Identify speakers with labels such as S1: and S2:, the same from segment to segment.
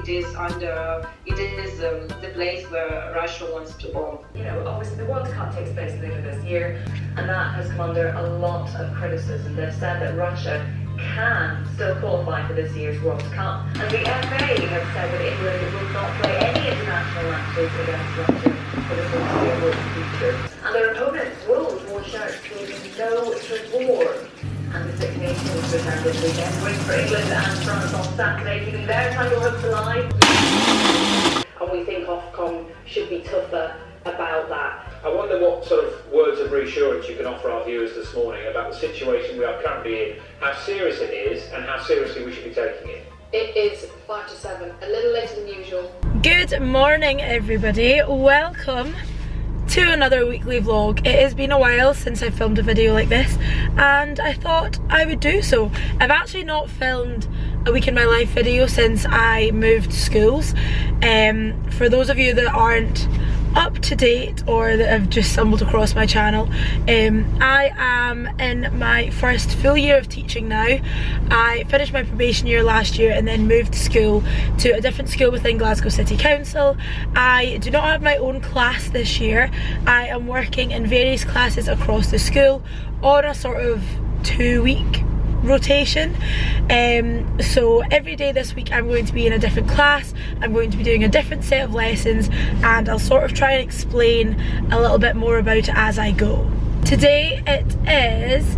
S1: it is the place where Russia wants to bomb.
S2: You know, obviously the World Cup takes place later this year, and that has come under a lot of criticism. They've said that Russia can still qualify for this year's World Cup, and the FA have said that England will not play any international matches against Russia for the foreseeable future. And their opponents, Wolves, will shout no to war. And the Six Nations return this weekend, wait for England and France on Saturday, keeping their title hopes alive. And we think Ofcom should be tougher about that.
S3: I wonder what sort of words of reassurance you can offer our viewers this morning about the situation we are currently in, how serious it is, and how seriously we should be taking it.
S4: It is 5 to 7, a little later than usual.
S5: Good morning, everybody. Welcome to another weekly vlog. It has been a while since I filmed a video like this, and I thought I would do so. I've actually not filmed a week in my life video since I moved schools. For those of you that aren't up to date or that have just stumbled across my channel, I am in my first full year of teaching now. I finished my probation year last year and then moved school to a different school within Glasgow City Council. I do not have my own class this year. I am working in various classes across the school on a sort of 2-week rotation. So every day this week I'm going to be in a different class, I'm going to be doing a different set of lessons, and I'll sort of try and explain a little bit more about it as I go. Today it is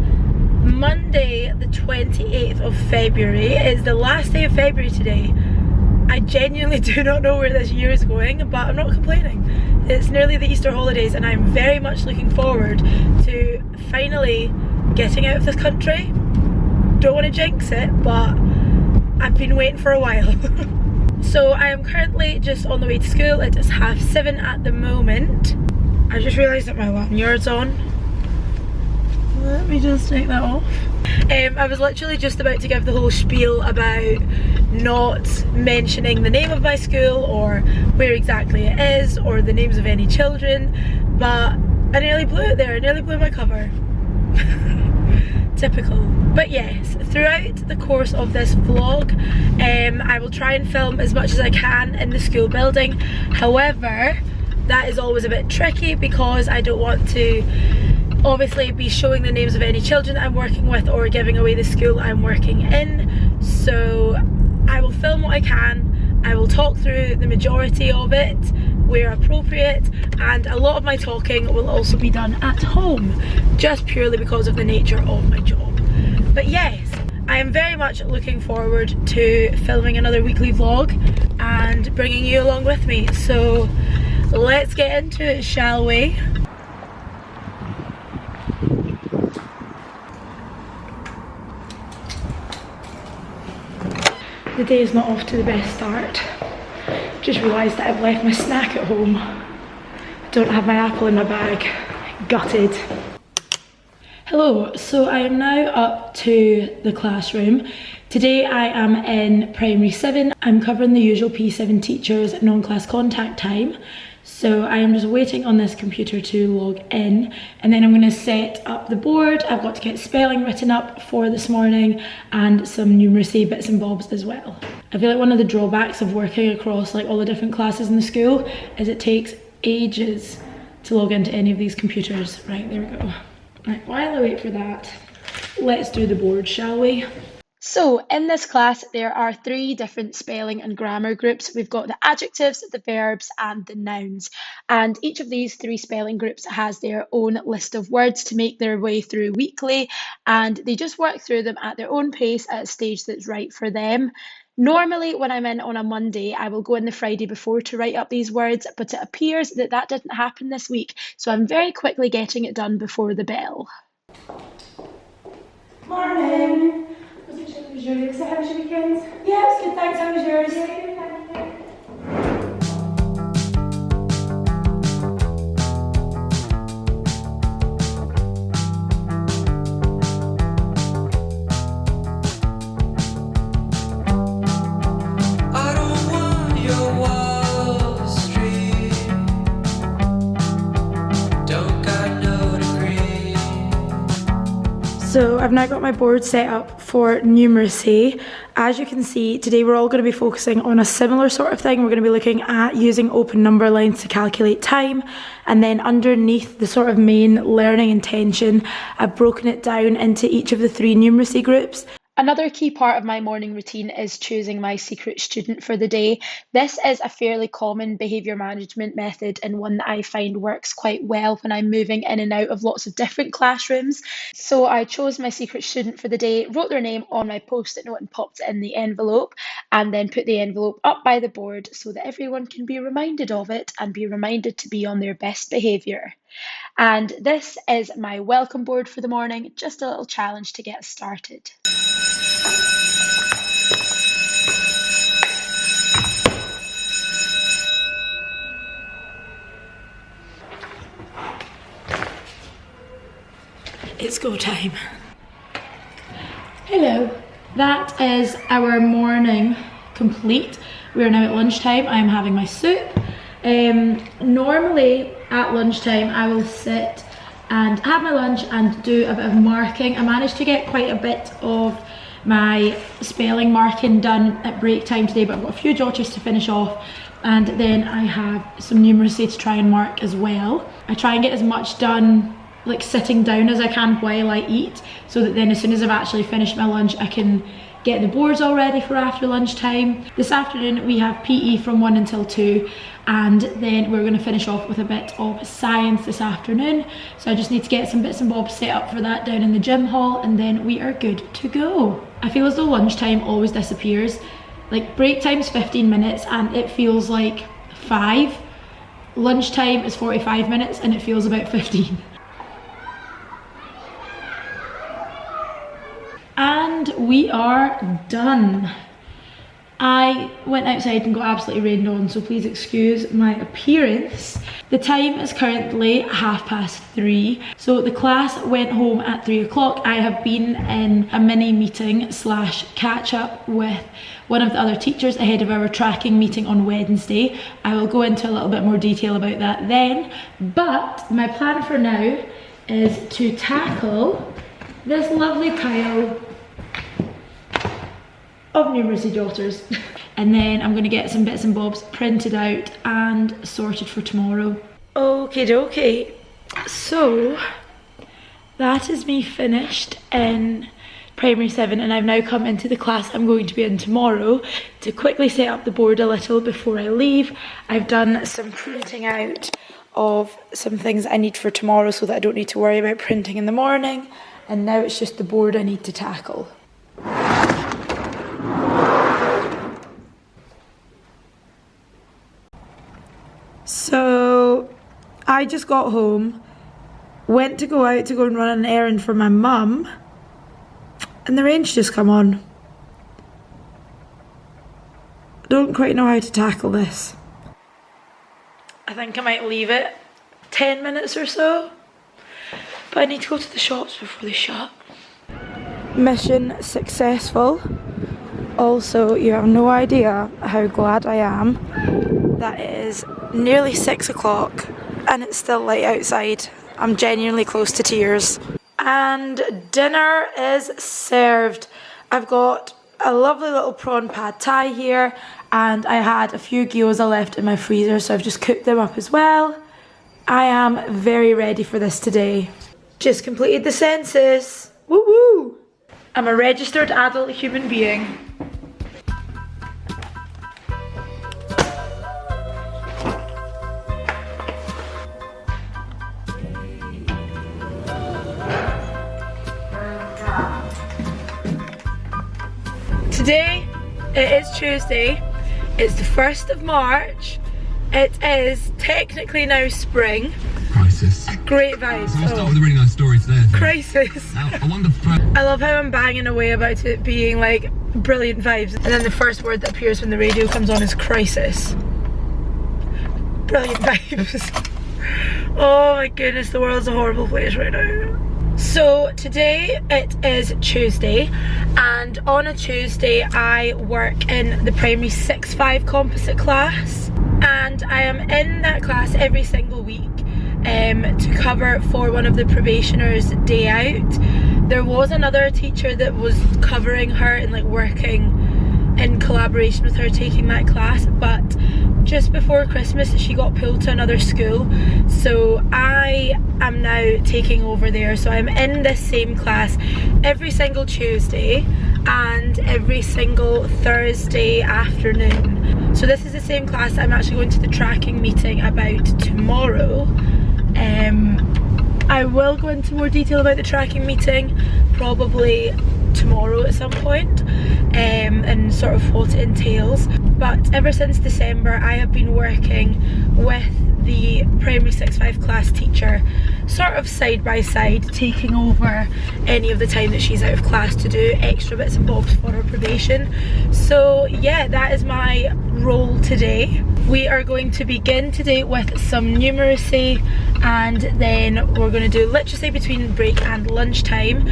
S5: Monday the 28th of February. It's the last day of February today. I genuinely do not know where this year is going, but I'm not complaining. It's nearly the Easter holidays and I'm very much looking forward to finally getting out of this country. Don't want to jinx it, but I've been waiting for a while. So I am currently just on the way to school. It is 7:30 at the moment. I just realised that my lanyard's on. Let me just take that off. I was literally just about to give the whole spiel about not mentioning the name of my school or where exactly it is or the names of any children, but I nearly blew it there. I nearly blew my cover. Typical. But yes, throughout the course of this vlog, I will try and film as much as I can in the school building. However, that is always a bit tricky because I don't want to obviously be showing the names of any children I'm working with or giving away the school I'm working in. So I will film what I can, I will talk through the majority of it where appropriate, and a lot of my talking will also be done at home, just purely because of the nature of my job. But yes, I am very much looking forward to filming another weekly vlog and bringing you along with me. So let's get into it, shall we? The day is not off to the best start. Just realised that I've left my snack at home. I don't have my apple in my bag. Gutted. Hello, so I am now up to the classroom. Today I am in primary 7. I'm covering the usual P7 teachers non-class contact time. So I am just waiting on this computer to log in, and then I'm going to set up the board. I've got to get spelling written up for this morning and some numeracy bits and bobs as well. I feel like one of the drawbacks of working across like all the different classes in the school is it takes ages to log into any of these computers. Right, there we go. Right, while I wait for that, let's do the board, shall we? So in this class there are 3 different spelling and grammar groups. We've got the adjectives, the verbs and the nouns, and each of these 3 spelling groups has their own list of words to make their way through weekly, and they just work through them at their own pace at a stage that's right for them. Normally when I'm in on a Monday I will go in the Friday before to write up these words, but it appears that that didn't happen this week, so I'm very quickly getting it done before the bell. Morning! So how was your weekend? Yeah, it was good, thanks. How was yours? Yeah, good, thank So I've now got my board set up for numeracy. As you can see, today we're all going to be focusing on a similar sort of thing. We're going to be looking at using open number lines to calculate time, and then underneath the sort of main learning intention, I've broken it down into each of the 3 numeracy groups. Another key part of my morning routine is choosing my secret student for the day. This is a fairly common behaviour management method and one that I find works quite well when I'm moving in and out of lots of different classrooms. So I chose my secret student for the day, wrote their name on my post-it note and popped it in the envelope, and then put the envelope up by the board so that everyone can be reminded of it and be reminded to be on their best behaviour. And this is my welcome board for the morning, just a little challenge to get started. It's go time. Hello, that is our morning complete. We are now at lunchtime. I am having my soup. Normally at lunchtime I will sit and have my lunch and do a bit of marking. I managed to get quite a bit of my spelling marking done at break time today, but I've got a few jotters to finish off, and then I have some numeracy to try and mark as well. I try and get as much done like sitting down as I can while I eat, so that then as soon as I've actually finished my lunch I can get the boards all ready for after lunchtime. This afternoon we have PE from 1 until 2, and then we're going to finish off with a bit of science this afternoon. So I just need to get some bits and bobs set up for that down in the gym hall, and then we are good to go. I feel as though lunchtime always disappears. Like break time's 15 minutes and it feels like 5. Lunchtime is 45 minutes and it feels about 15. And we are done. I went outside and got absolutely rained on, so please excuse my appearance. The time is currently 3:30, so the class went home at 3 o'clock. I have been in a mini meeting / catch up with one of the other teachers ahead of our tracking meeting on Wednesday. I will go into a little bit more detail about that then, but my plan for now is to tackle this lovely pile of numeracy jotters, and then I'm going to get some bits and bobs printed out and sorted for tomorrow. Okie dokie, so that is me finished in primary 7, and I've now come into the class I'm going to be in tomorrow to quickly set up the board a little before I leave. I've done some printing out of some things I need for tomorrow so that I don't need to worry about printing in the morning, and now it's just the board I need to tackle. So I just got home, went to go out to go and run an errand for my mum, and the rain's just come on. I don't quite know how to tackle this. I think I might leave it 10 minutes or so, but I need to go to the shops before they shut. Mission successful. Also, you have no idea how glad I am that it is nearly 6 o'clock and it's still light outside. I'm genuinely close to tears. And dinner is served. I've got a lovely little prawn pad thai here, and I had a few gyoza left in my freezer, so I've just cooked them up as well. I am very ready for this today. Just completed the census. Woo woo! I'm a registered adult human being. Today, it is Tuesday, it's the 1st of March, it is technically now spring.
S6: Crisis.
S5: Great vibes.
S6: So we'll start with a really nice story today.
S5: Crisis.
S6: Now, I wonder
S5: I love how I'm banging away about it being like brilliant vibes, and then the first word that appears when the radio comes on is crisis. Brilliant vibes. Oh my goodness, the world's a horrible place right now. So today it is Tuesday, and on a Tuesday I work in the primary 6-5 composite class, and I am in that class every single week to cover for one of the probationers' day out. There was another teacher that was covering her and like working in collaboration with her taking that class, but just before Christmas she got pulled to another school, so I am now taking over there. So I'm in this same class every single Tuesday and every single Thursday afternoon. So this is the same class I'm actually going to the tracking meeting about tomorrow. I will go into more detail about the tracking meeting probably tomorrow at some point, and sort of what it entails. But ever since December I have been working with the primary 6-5 class teacher sort of side by side, taking over any of the time that she's out of class to do extra bits and bobs for her probation. So yeah, that is my role today. We are going to begin today with some numeracy, and then we're going to do literacy between break and lunchtime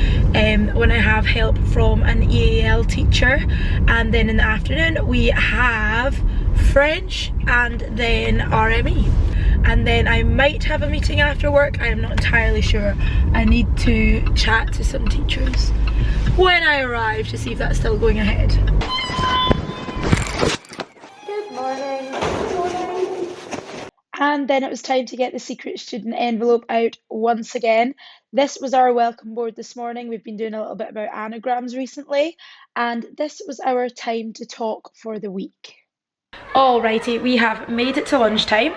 S5: when I have help from an EAL teacher, and then in the afternoon we have French and then RME, and then I might have a meeting after work. I am not entirely sure. I need to chat to some teachers when I arrive to see if that's still going ahead. Good morning. And then it was time to get the secret student envelope out once again. This was our welcome board this morning. We've been doing a little bit about anagrams recently, and this was our time to talk for the week. Alrighty, we have made it to lunchtime.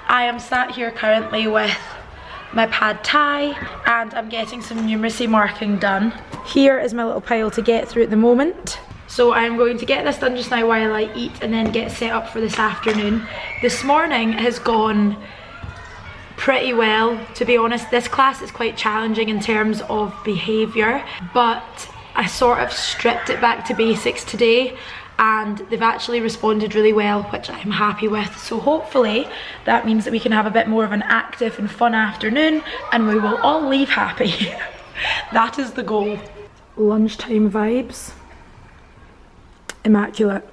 S5: I am sat here currently with my pad thai, and I'm getting some numeracy marking done. Here is my little pile to get through at the moment. So I'm going to get this done just now while I eat, and then get set up for this afternoon. This morning has gone pretty well, to be honest. This class is quite challenging in terms of behaviour, but I sort of stripped it back to basics today, and they've actually responded really well, which I'm happy with. So hopefully that means that we can have a bit more of an active and fun afternoon, and we will all leave happy. That is the goal. Lunchtime vibes. Immaculate.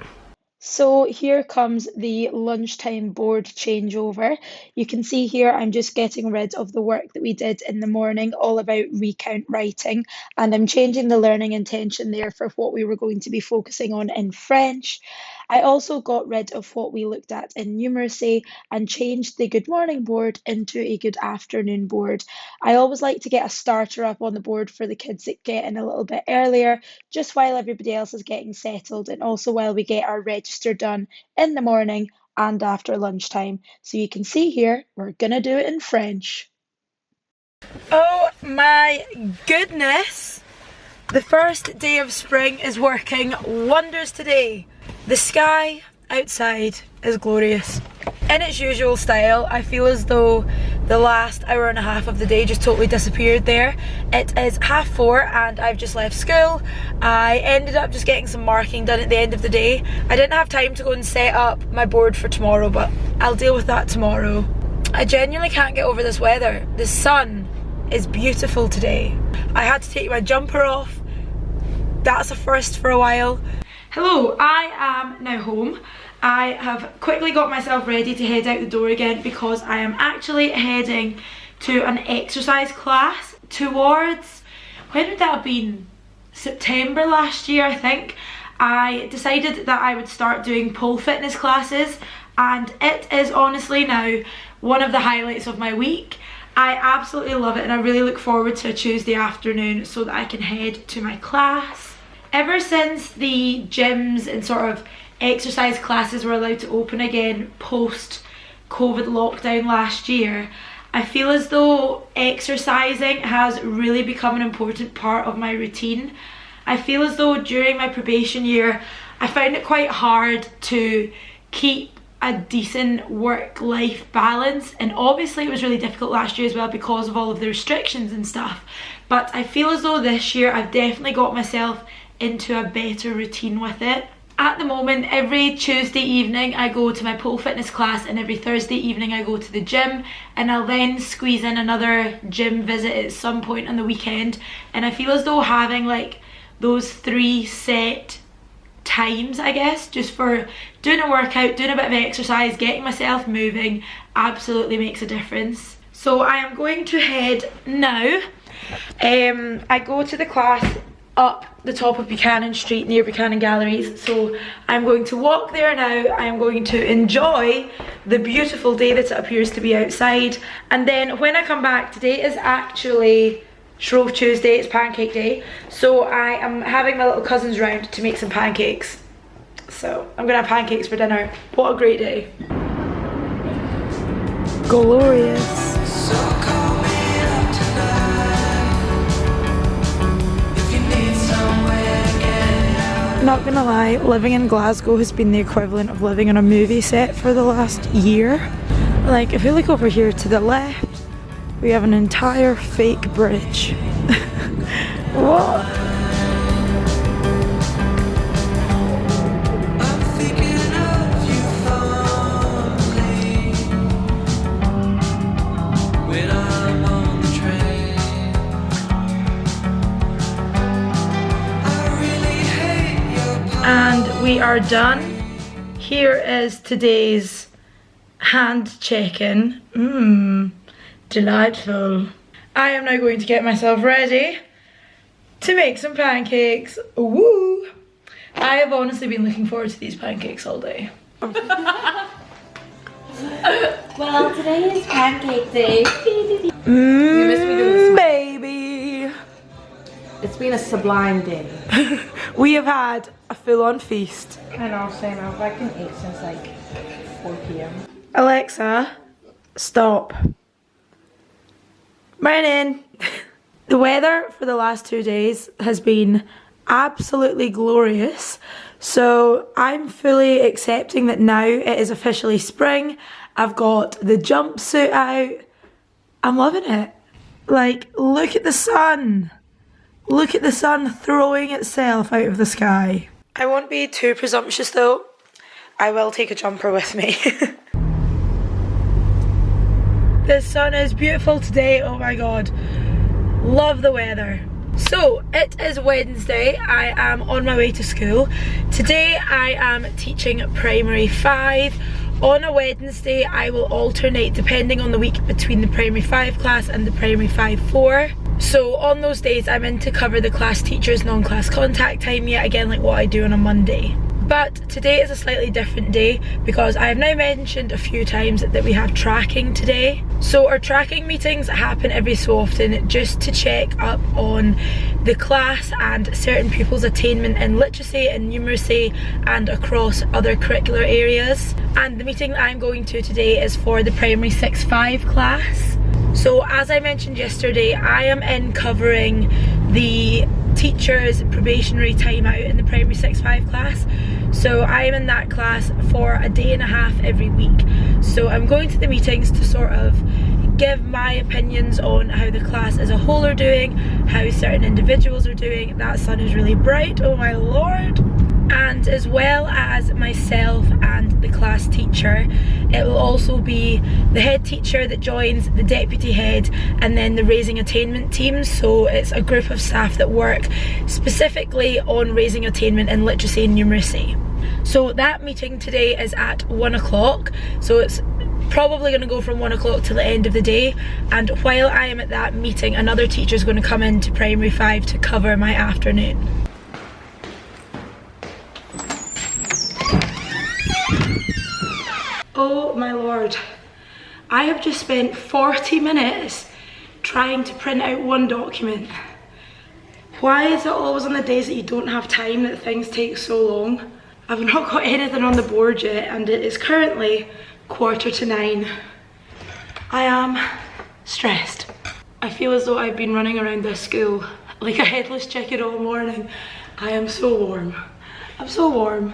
S5: So here comes the lunchtime board changeover. You can see here I'm just getting rid of the work that we did in the morning, all about recount writing, and I'm changing the learning intention there for what we were going to be focusing on in French. I also got rid of what we looked at in numeracy and changed the good morning board into a good afternoon board. I always like to get a starter up on the board for the kids that get in a little bit earlier, just while everybody else is getting settled, and also while we get our register done in the morning and after lunchtime. So you can see here, we're gonna do it in French. Oh my goodness! The first day of spring is working wonders today. The sky outside is glorious. In its usual style, I feel as though the last hour and a half of the day just totally disappeared there. It is 4:30 and I've just left school. I ended up just getting some marking done at the end of the day. I didn't have time to go and set up my board for tomorrow, but I'll deal with that tomorrow. I genuinely can't get over this weather. The sun is beautiful today. I had to take my jumper off. That's a first for a while. Hello, I am now home. I have quickly got myself ready to head out the door again because I am actually heading to an exercise class towards, when would that have been? September last year, I think. I decided that I would start doing pole fitness classes, and it is honestly now one of the highlights of my week. I absolutely love it, and I really look forward to a Tuesday afternoon so that I can head to my class. Ever since the gyms and sort of exercise classes were allowed to open again post-COVID lockdown last year, I feel as though exercising has really become an important part of my routine. I feel as though during my probation year, I found it quite hard to keep a decent work-life balance, and obviously it was really difficult last year as well because of all of the restrictions and stuff, but I feel as though this year I've definitely got myself into a better routine with it. At the moment, every Tuesday evening I go to my pole fitness class, and every Thursday evening I go to the gym, and I'll then squeeze in another gym visit at some point on the weekend, and I feel as though having like those 3 set times, I guess, just for doing a workout, doing a bit of exercise, getting myself moving, absolutely makes a difference. So I am going to head now I go to the class up the top of Buchanan Street near Buchanan Galleries, so I'm going to walk there now. I am going to enjoy the beautiful day that it appears to be outside, and then when I come back, today is actually Shrove Tuesday, it's pancake day, so I am having my little cousins round to make some pancakes. So I'm gonna have pancakes for dinner. What a great day. Glorious. Not gonna lie, living in Glasgow has been the equivalent of living on a movie set for the last year. Like, if you look over here to the left, we have an entire fake bridge. What? And we are done. Here is today's hand check-in. Delightful. I am now going to get myself ready to make some pancakes. Woo! I have honestly been looking forward to these pancakes all day.
S7: Well, today is pancake day. You missed me doing this.
S5: Baby.
S7: It's been a sublime day.
S5: We have had a full-on feast.
S7: I know, same. I've been ate since like 4 p.m.
S5: Alexa, stop. Morning. The weather for the last 2 days has been absolutely glorious, so I'm fully accepting that now it is officially spring. I've got the jumpsuit out. I'm loving it. Like, look at the sun. Look at the sun throwing itself out of the sky. I won't be too presumptuous though. I will take a jumper with me. The sun is beautiful today, oh my god. Love the weather. So, it is Wednesday, I am on my way to school. Today I am teaching primary 5. On a Wednesday I will alternate depending on the week between the primary 5 class and the primary 5-4. So on those days I'm in to cover the class teacher's non-class contact time yet again, like what I do on a Monday. But today is a slightly different day because I have now mentioned a few times that we have tracking today. So our tracking meetings happen every so often just to check up on the class and certain pupils' attainment in literacy and numeracy and across other curricular areas. And the meeting that I'm going to today is for the primary 6-5 class. So as I mentioned yesterday, I am in covering the teacher's probationary time out in the primary 6-5 class. So I am in that class for a day and a half every week. So I'm going to the meetings to sort of give my opinions on how the class as a whole are doing, how certain individuals are doing. That sun is really bright, oh my lord. And as well as myself and the class teacher, it will also be the head teacher that joins, the deputy head, and then the raising attainment team. So it's a group of staff that work specifically on raising attainment in literacy and numeracy. So that meeting today is at 1 o'clock, so it's probably going to go from 1 o'clock till the end of the day, and while I am at that meeting another teacher is going to come into primary 5 to cover my afternoon. Oh my lord, I have just spent 40 minutes trying to print out one document. Why is it always on the days that you don't have time that things take so long? I've not got anything on the board yet and it is currently 8:45. I am stressed. I feel as though I've been running around this school like a headless chicken all morning. I am so warm. I'm so warm.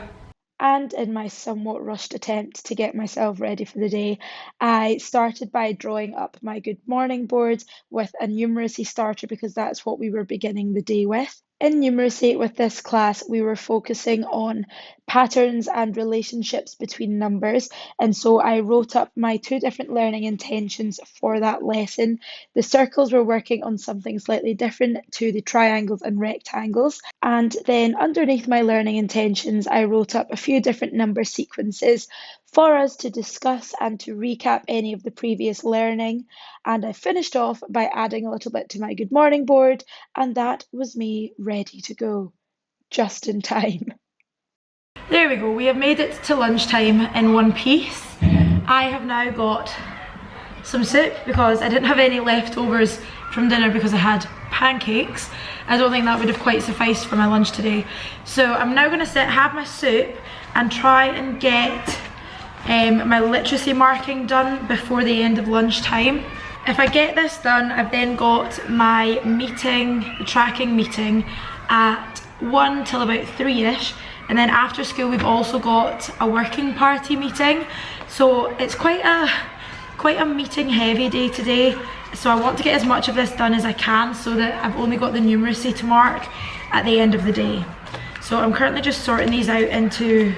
S5: And in my somewhat rushed attempt to get myself ready for the day, I started by drawing up my good morning board with a numeracy starter because that's what we were beginning the day with. In numeracy with this class, we were focusing on patterns and relationships between numbers, and so I wrote up my 2 different learning intentions for that lesson. The circles were working on something slightly different to the triangles and rectangles, and then underneath my learning intentions I wrote up a few different number sequences for us to discuss and to recap any of the previous learning. And I finished off by adding a little bit to my good morning board, and that was me ready to go, just in time. There we go, we have made it to lunchtime in one piece. I have now got some soup because I didn't have any leftovers from dinner because I had pancakes. I don't think that would have quite sufficed for my lunch today. So I'm now going to have my soup and try and get my literacy marking done before the end of lunchtime. If I get this done, I've then got my meeting, the tracking meeting at 1 till about 3ish, and then after school we've also got a working party meeting. So it's quite a meeting heavy day today. So I want to get as much of this done as I can so that I've only got the numeracy to mark at the end of the day. So I'm currently just sorting these out into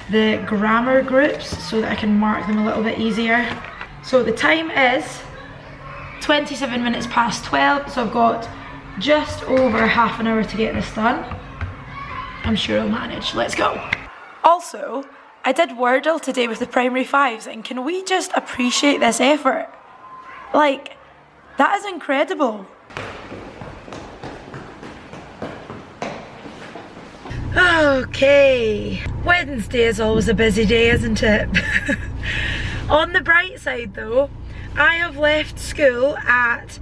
S5: the grammar groups so that I can mark them a little bit easier. So the time is 27 minutes past 12, so I've got just over half an hour to get this done. I'm sure I'll manage. Let's go. Also, I did Wordle today with the primary 5s, and can we just appreciate this effort? Like, that is incredible. Okay, Wednesday is always a busy day, isn't it? On the bright side though, I have left school at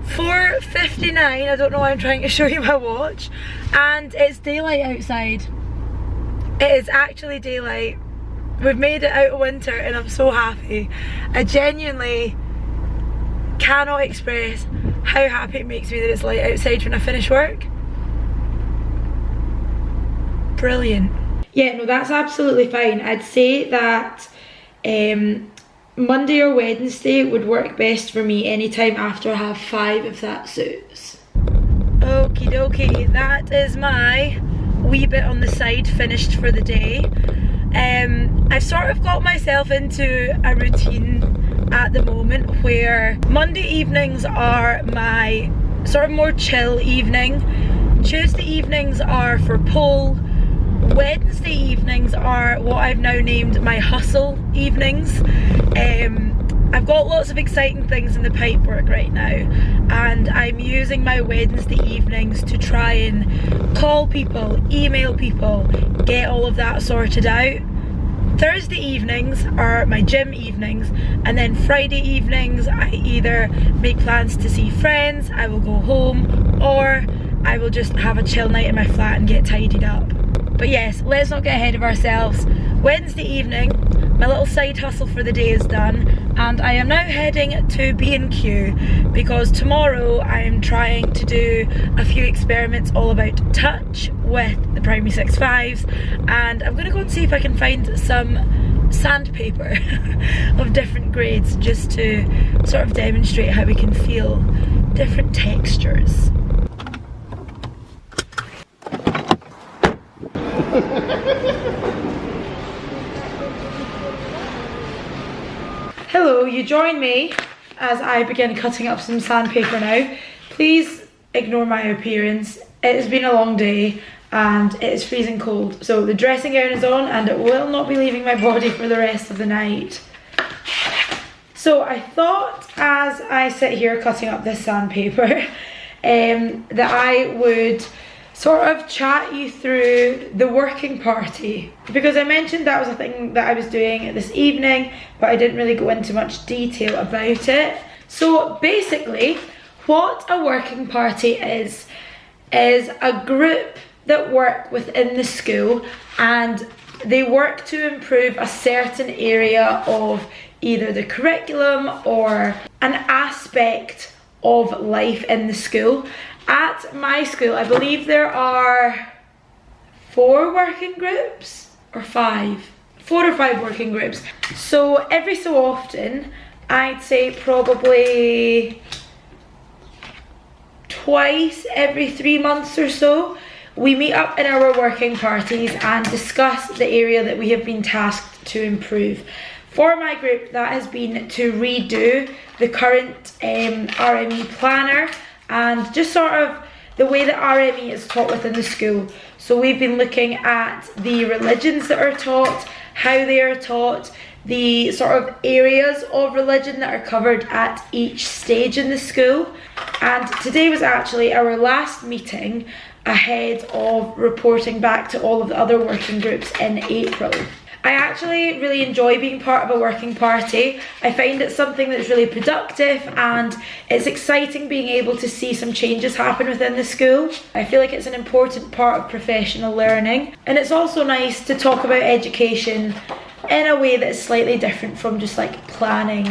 S5: 4:59. I don't know why I'm trying to show you my watch, and it's daylight outside. It is actually daylight. We've made it out of winter and I'm so happy. I genuinely cannot express how happy it makes me that it's light outside when I finish work. Brilliant. Yeah, no, that's absolutely fine. I'd say that Monday or Wednesday would work best for me anytime after 5:30 if that suits. Okie dokie, that is my wee bit on the side finished for the day. I've sort of got myself into a routine at the moment where Monday evenings are my sort of more chill evening, Tuesday evenings are for pole, Wednesday evenings are what I've now named my hustle evenings. I've got lots of exciting things in the pipework right now, and I'm using my Wednesday evenings to try and call people, email people, get all of that sorted out. Thursday evenings are my gym evenings, and then Friday evenings I either make plans to see friends, I will go home, or I will just have a chill night in my flat and get tidied up. But yes, let's not get ahead of ourselves. Wednesday evening, my little side hustle for the day is done, and I am now heading to B&Q because tomorrow I am trying to do a few experiments all about touch with the primary 6-5s, and I'm going to go and see if I can find some sandpaper of different grades just to sort of demonstrate how we can feel different textures. Hello, you join me as I begin cutting up some sandpaper now. Please ignore my appearance. It has been a long day and it is freezing cold. So the dressing gown is on and it will not be leaving my body for the rest of the night. So I thought as I sit here cutting up this sandpaper that I would sort of chat you through the working party, because I mentioned that was a thing that I was doing this evening, but I didn't really go into much detail about it. So basically what a working party is a group that work within the school and they work to improve a certain area of either the curriculum or an aspect of life in the school. At my school, I believe there are 4 working groups, or 5. 4 or 5 working groups. So every so often, I'd say probably twice every 3 months or so, we meet up in our working parties and discuss the area that we have been tasked to improve. For my group, that has been to redo the current RME planner and just sort of the way that RME is taught within the school. So we've been looking at the religions that are taught, how they are taught, the sort of areas of religion that are covered at each stage in the school. And today was actually our last meeting ahead of reporting back to all of the other working groups in April. I actually really enjoy being part of a working party. I find it something that's really productive, and it's exciting being able to see some changes happen within the school. I feel like it's an important part of professional learning, and it's also nice to talk about education in a way that's slightly different from just like planning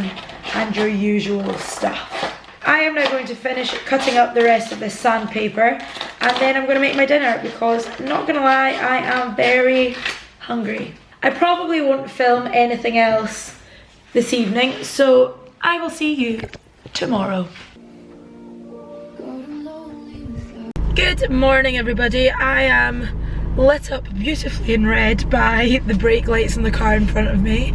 S5: and your usual stuff. I am now going to finish cutting up the rest of this sandpaper, and then I'm going to make my dinner because, not gonna lie, I am very hungry. I probably won't film anything else this evening, so I will see you tomorrow. Good morning, everybody. I am lit up beautifully in red by the brake lights in the car in front of me.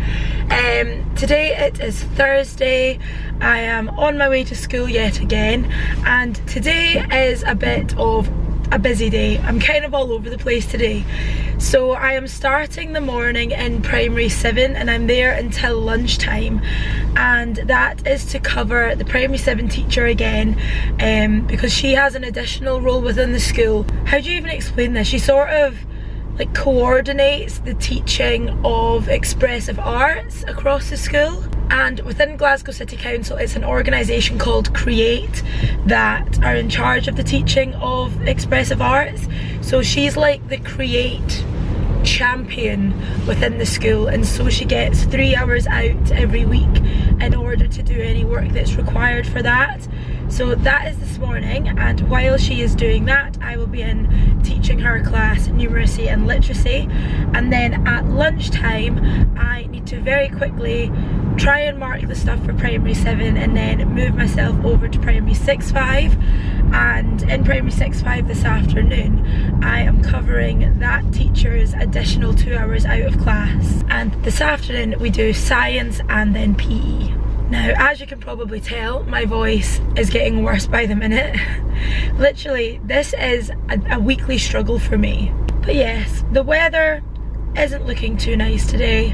S5: Today it is Thursday. I am on my way to school yet again, and today is a bit of a busy day. I'm kind of all over the place today. So I am starting the morning in primary 7 and I'm there until lunchtime, and that is to cover the primary 7 teacher again, because she has an additional role within the school. How do you even explain this? She sort of like coordinates the teaching of expressive arts across the school. And within Glasgow City Council, it's an organisation called Create that are in charge of the teaching of expressive arts. So she's like the Create champion within the school, and so she gets 3 hours out every week in order to do any work that's required for that. So that is this morning, and while she is doing that, I will be in teaching her class numeracy and literacy, and then at lunchtime I need to very quickly try and mark the stuff for primary 7 and then move myself over to primary 6-5. And in primary 6-5 this afternoon I am covering that teacher's additional 2 hours out of class, and this afternoon we do science and then PE. Now, as you can probably tell, my voice is getting worse by the minute. Literally, this is a weekly struggle for me. But yes, the weather isn't looking too nice today,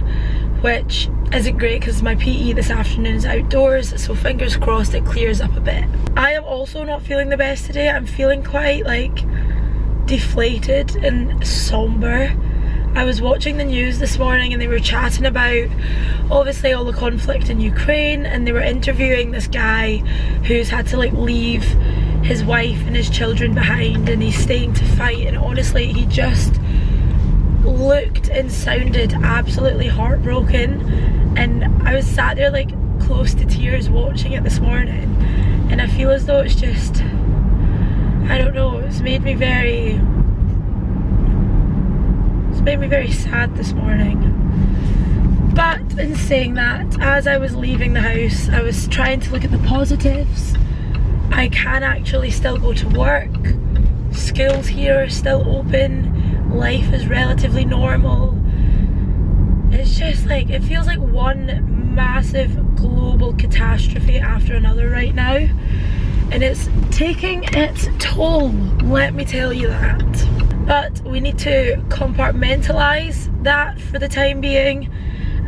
S5: which isn't great because my PE this afternoon is outdoors, so fingers crossed it clears up a bit. I am also not feeling the best today. I'm feeling quite like deflated and somber. I was watching the news this morning and they were chatting about obviously all the conflict in Ukraine, and they were interviewing this guy who's had to like leave his wife and his children behind, and he's staying to fight, and honestly he just looked and sounded absolutely heartbroken, and I was sat there like close to tears watching it this morning, and I feel as though it's just, I don't know, it's made me very sad this morning. But in saying that, as I was leaving the house, I was trying to look at the positives. I can actually still go to work. Schools here are still open. Life is relatively normal. It's just like, it feels like one massive global catastrophe after another right now. And it's taking its toll, let me tell you that. But we need to compartmentalise that for the time being,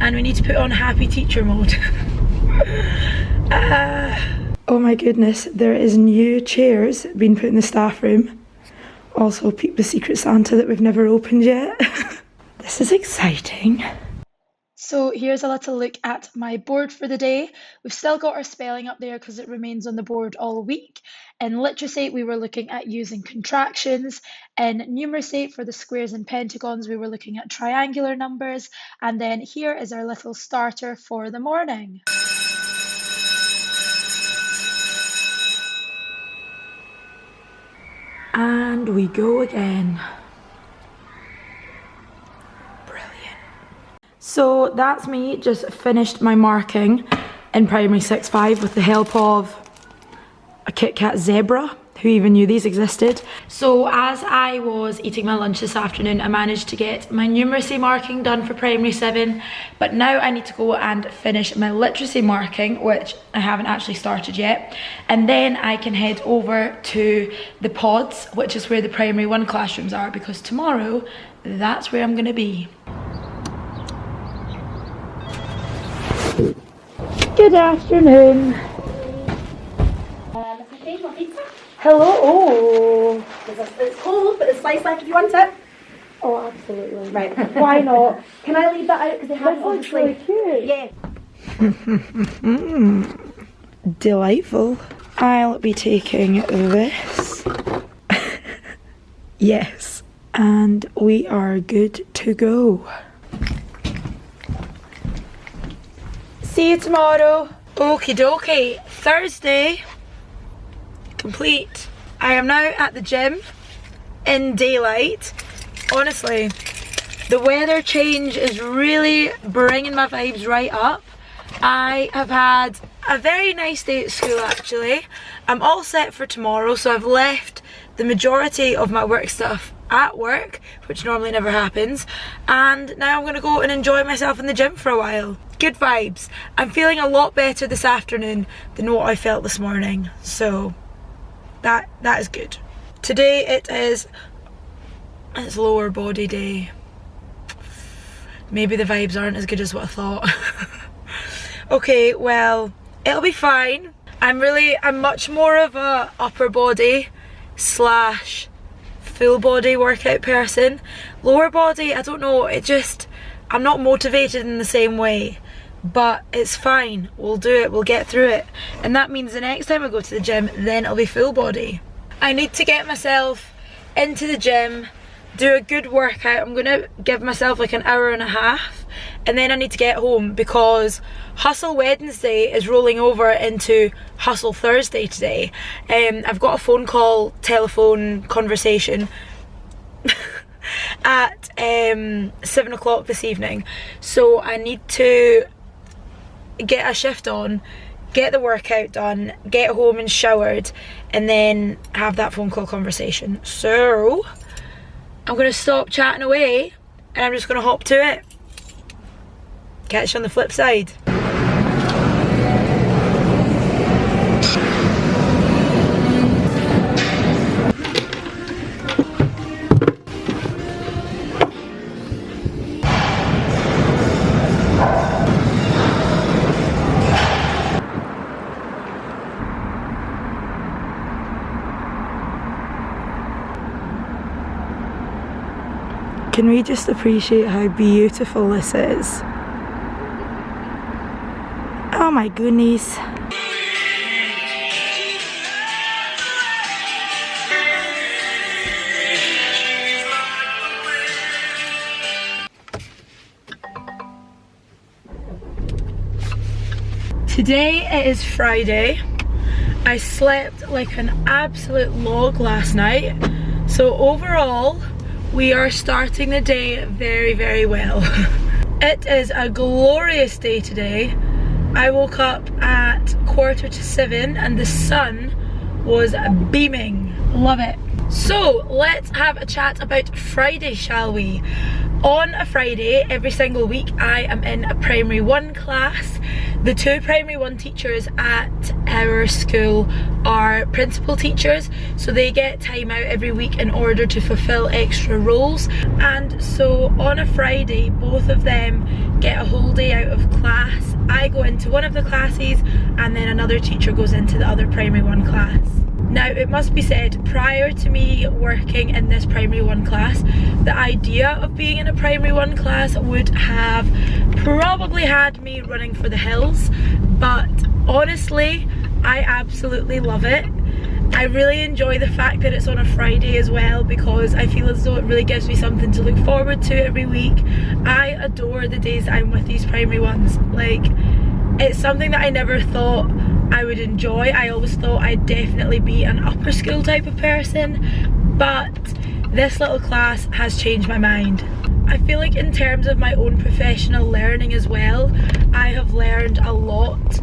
S5: and we need to put on happy teacher mode. Oh my goodness, there is new chairs being put in the staff room. Also peep the Secret Santa that we've never opened yet. This is exciting. So here's a little look at my board for the day. We've still got our spelling up there because it remains on the board all week. In literacy, we were looking at using contractions. In numeracy, for the squares and pentagons, we were looking at triangular numbers. And then here is our little starter for the morning. And we go again. So that's me, just finished my marking in primary 6-5 with the help of a Kit Kat zebra. Who even knew these existed? So as I was eating my lunch this afternoon, I managed to get my numeracy marking done for primary 7, but now I need to go and finish my literacy marking, which I haven't actually started yet, and then I can head over to the pods, which is where the primary 1 classrooms are, because tomorrow that's where I'm gonna be. Good afternoon. Hello. Oh.
S7: It's cold, but it's sliced like if you want it.
S5: Oh, absolutely.
S7: Right. Why not? Can I leave that out because they have
S5: That looks really cute.
S7: Yeah.
S5: Delightful. I'll be taking this. Yes. And we are good to go. See you tomorrow. Okie dokie. Thursday. Complete. I am now at the gym in daylight. Honestly, the weather change is really bringing my vibes right up. I have had a very nice day at school actually. I'm all set for tomorrow, so I've left the majority of my work stuff at work, which normally never happens, and now I'm gonna go and enjoy myself in the gym for a while. Good vibes. I'm feeling a lot better this afternoon than what I felt this morning, so that is good. Today it's lower body day. Maybe the vibes aren't as good as what I thought. Okay, well, it'll be fine. I'm much more of a upper body slash full body workout person. Lower body, I don't know, I'm not motivated in the same way, but it's fine. We'll do it, we'll get through it. And that means the next time I go to the gym, then it'll be full body. I need to get myself into the gym, do a good workout. I'm gonna give myself like an hour and a half, and then I need to get home because Hustle Wednesday is rolling over into Hustle Thursday today. I've got a telephone conversation at 7 o'clock this evening, so I need to get a shift on, get the workout done, get home and showered, and then have that phone call conversation. So I'm gonna stop chatting away and I'm just gonna hop to it. Catch you on the flip side. Can we just appreciate how beautiful this is? Oh my goodness. Today it is Friday. I slept like an absolute log last night. So overall, we are starting the day very, very well. It is a glorious day today. I woke up at 6:45 and the sun was beaming. Love it. So let's have a chat about Friday, shall we? On a Friday, every single week, I am in a primary 1 class. The 2 primary 1 teachers at our school are principal teachers, so they get time out every week in order to fulfill extra roles. And so on a Friday, both of them get a whole day out of class. I go into one of the classes and then another teacher goes into the other primary 1 class. Now, it must be said, prior to me working in this primary 1 class, the idea of being in a primary 1 class would have probably had me running for the hills, but honestly, I absolutely love it. I really enjoy the fact that it's on a Friday as well, because I feel as though it really gives me something to look forward to every week. I adore the days I'm with these primary 1s. Like, it's something that I never thought I would enjoy. I always thought I'd definitely be an upper school type of person, but this little class has changed my mind. I feel like in terms of my own professional learning as well, I have learned a lot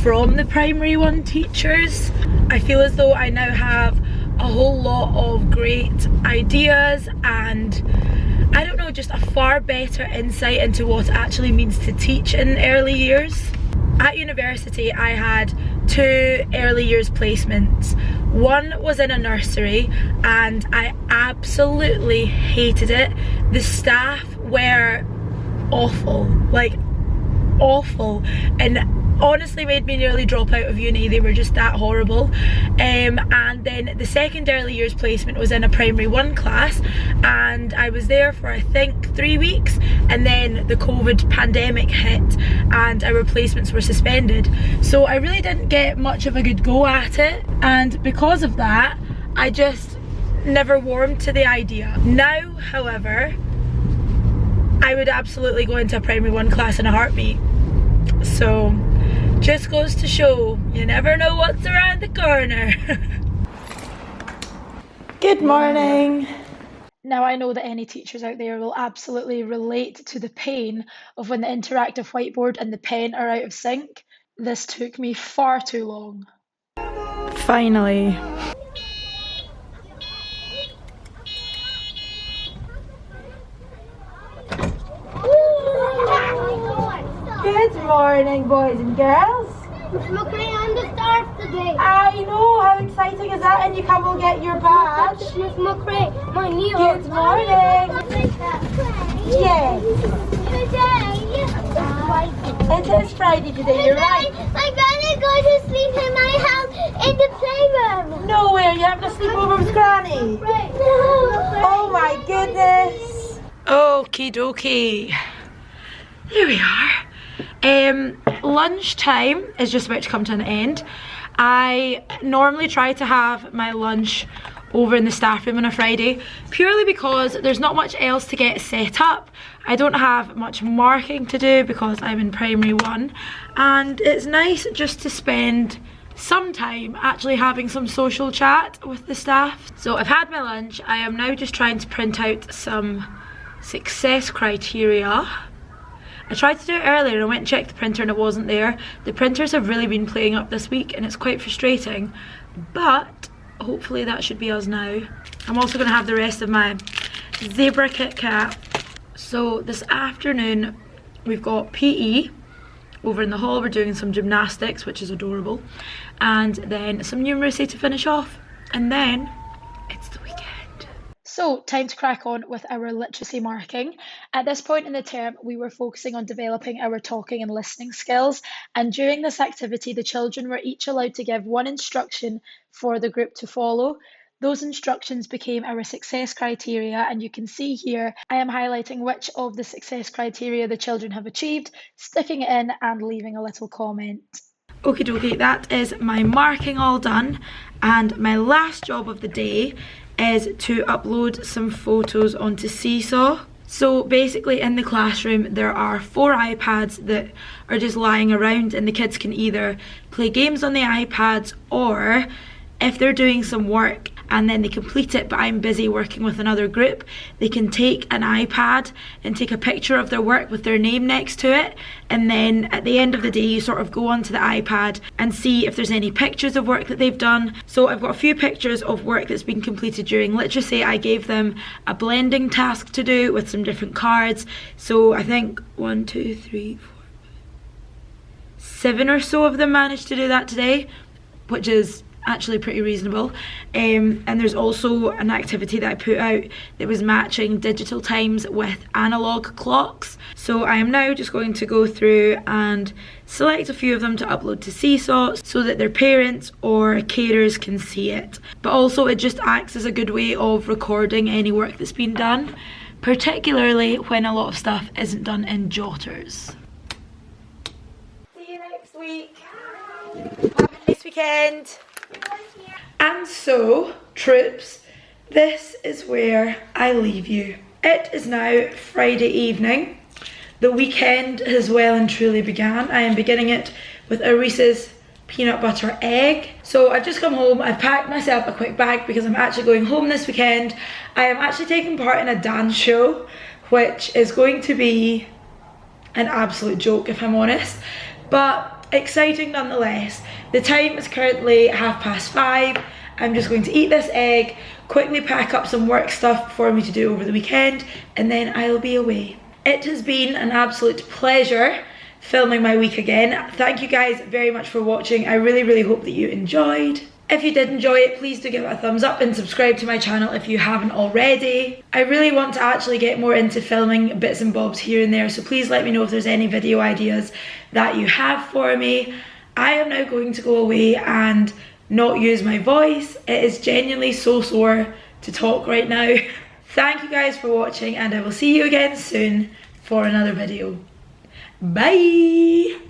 S5: from the primary 1 teachers. I feel as though I now have a whole lot of great ideas and, I don't know, just a far better insight into what it actually means to teach in early years. At university, I had 2 early years placements. One was in a nursery and I absolutely hated it. The staff were awful, like awful, and honestly made me nearly drop out of uni. They were just that horrible. And then the second early years placement was in a primary 1 class, and I was there for I think 3 weeks, and then the COVID pandemic hit and our placements were suspended. So I really didn't get much of a good go at it, and because of that I just never warmed to the idea. Now, however, I would absolutely go into a primary 1 class in a heartbeat. So, just goes to show, you never know what's around the corner. Good morning. Now I know that any teachers out there will absolutely relate to the pain of when the interactive whiteboard and the pen are out of sync. This took me far too long. Finally. Good morning, boys and girls.
S8: It's McRae on the stars today.
S5: I know, how exciting is that? And you come and get your badge.
S8: Miss McRae, my new.
S5: Good morning. Yes. It is Friday today, you're right.
S8: I'm gonna go to sleep in my house in the playroom.
S5: Nowhere, you're having a sleepover with Granny.
S8: No.
S5: Oh my goodness. Okie dokie. There we are. Lunchtime is just about to come to an end. I normally try to have my lunch over in the staff room on a Friday, purely because there's not much else to get set up. I don't have much marking to do because I'm in primary 1, and it's nice just to spend some time actually having some social chat with the staff. So I've had my lunch. I am now just trying to print out some success criteria. I tried to do it earlier and I went and checked the printer and it wasn't there. The printers have really been playing up this week and it's quite frustrating, but hopefully that should be us now. I'm also going to have the rest of my zebra Kit Kat. So this afternoon we've got PE over in the hall. We're doing some gymnastics, which is adorable, and then some numeracy to finish off, and then it's the weekend. So, time to crack on with our literacy marking. At this point in the term, we were focusing on developing our talking and listening skills, and during this activity, the children were each allowed to give one instruction for the group to follow. Those instructions became our success criteria, and you can see here I am highlighting which of the success criteria the children have achieved, sticking it in and leaving a little comment. Okie dokie, that is my marking all done, and my last job of the day is to upload some photos onto Seesaw. So basically in the classroom there are 4 iPads that are just lying around, and the kids can either play games on the iPads, or if they're doing some work and then they complete it but I'm busy working with another group, they can take an iPad and take a picture of their work with their name next to it, and then at the end of the day you sort of go onto the iPad and see if there's any pictures of work that they've done. So I've got a few pictures of work that's been completed during literacy. I gave them a blending task to do with some different cards, so I think 1, 2, 3, 4, 7 or so of them managed to do that today, which is actually pretty reasonable. And there's also an activity that I put out that was matching digital times with analog clocks. So I am now just going to go through and select a few of them to upload to Seesaw so that their parents or carers can see it. But also it just acts as a good way of recording any work that's been done, particularly when a lot of stuff isn't done in jotters. See you next week. Have a nice weekend. And so, troops, this is where I leave you. It is now Friday evening. The weekend has well and truly began. I am beginning it with a Reese's peanut butter egg. So I've just come home, I've packed myself a quick bag because I'm actually going home this weekend. I am actually taking part in a dance show, which is going to be an absolute joke if I'm honest, but exciting nonetheless. The time is currently 5:30. I'm just going to eat this egg, quickly pack up some work stuff for me to do over the weekend, and then I'll be away. It has been an absolute pleasure filming my week again. Thank you guys very much for watching. I really hope that you enjoyed. If you did enjoy it, please do give it a thumbs up and subscribe to my channel if you haven't already. I really want to actually get more into filming bits and bobs here and there, so please let me know if there's any video ideas that you have for me. I am now going to go away and not use my voice. It is genuinely so sore to talk right now. Thank you guys for watching, and I will see you again soon for another video. Bye!